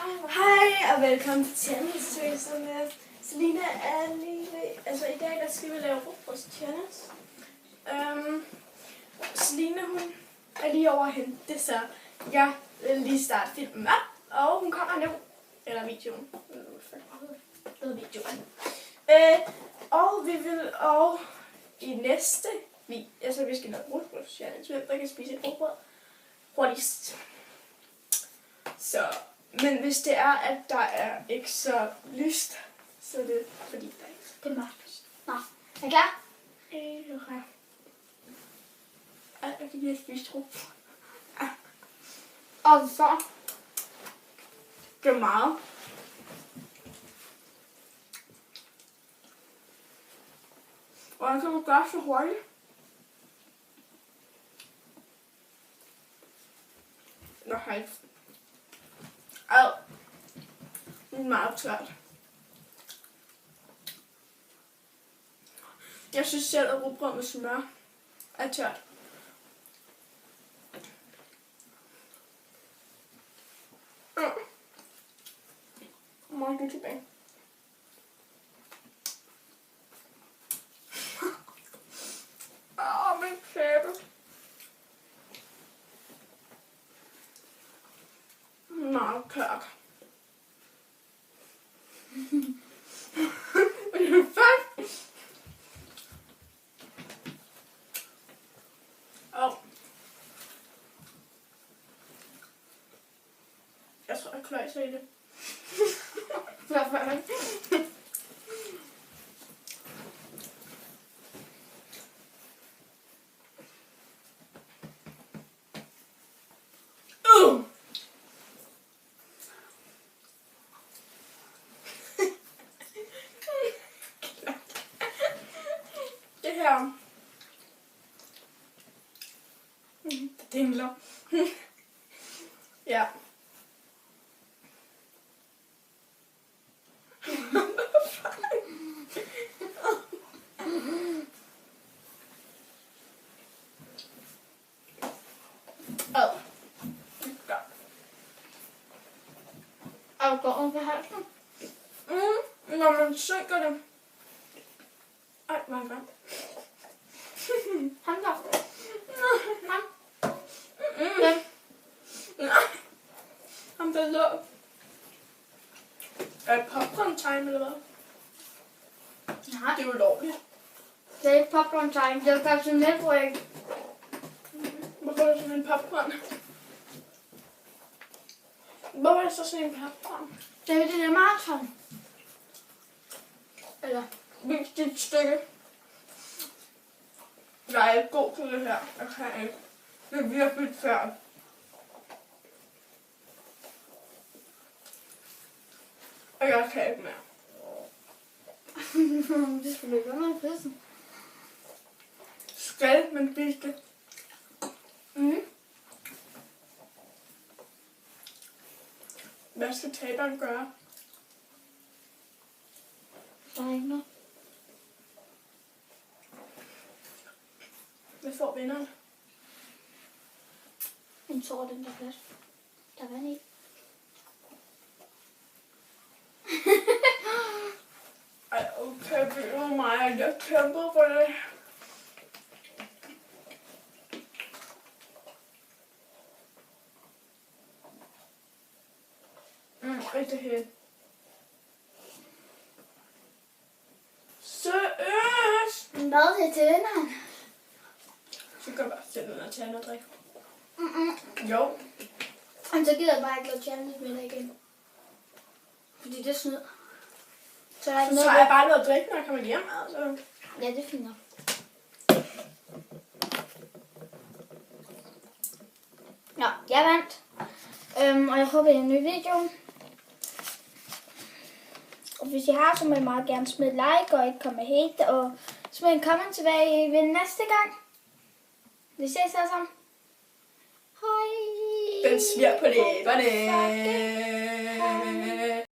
Hej og velkommen til Channels med Selina er lige altså i dag der skal vi lave vores Channels. Selina hun er lige over at hente det, så jeg vil lige starte filmen op, og hun kommer nu. Eller videoen. Og vi vil i næste altså vi skal lave vores Channels, der kan spise et rugbrød hurtigst. Så, men hvis det er, at der er ikke så lyst, så er det fordi der ikke det er mørkt. Nå, er I klar? Okay. Jeg kan lige spise tro. Og så det er meget. Og jeg kan jo gøre så hurtigt. Nå, hej. Det er meget tørt. Jeg synes selv, at rugbrød med smør er tørt. Må jeg tilbage? Min kæbe. Meget tørt. Jeg tror, jeg kløjser i det. Hvorfor? Det her. Det dingler. Ja. og går over på halsen. Når man synker det. Ej, hvor er det varmt. Han går. Han. Han bliver lå. Er det popcorn time eller hvad? Nej, Det er ulovligt. det er ikke popcorn time. Det er faktisk en netbryg. Hvorfor er det sådan en popcorn? Hvorfor er det så sådan en popcorn? Det er det der maraton. Eller? Vis dit stykke. Jeg er ikke god til det her. Jeg kan ikke. Det er virkelig svært. Og jeg kan ikke mere. Det skulle ikke være noget pisse. Skal man spise det? Hvad skal taberen gøre? Der er ikke noget. Hvad får vinderen? En tår den der plads. Der er vand i. Ej, okay, det er mig. Jeg kæmper for det. Rigtig helt. Seriøst! Hvad til vinderen? Så kan jeg bare sætte den og tage noget drik. Jo. Og så gider jeg bare ikke lade challenge med det igen. Fordi det er snyd. Så er der ikke Så noget. tager jeg bare noget drik, når jeg kommer hjem. Altså. Ja, det er fint nok. Nå, jeg vandt. Og jeg håber, det er en ny video. Og hvis I har, så må I meget gerne smide like og ikke komme med hate. Og smid en comment tilbage ved næste gang. Vi ses alle sammen. Hej. Den sviger på læberne. Hej.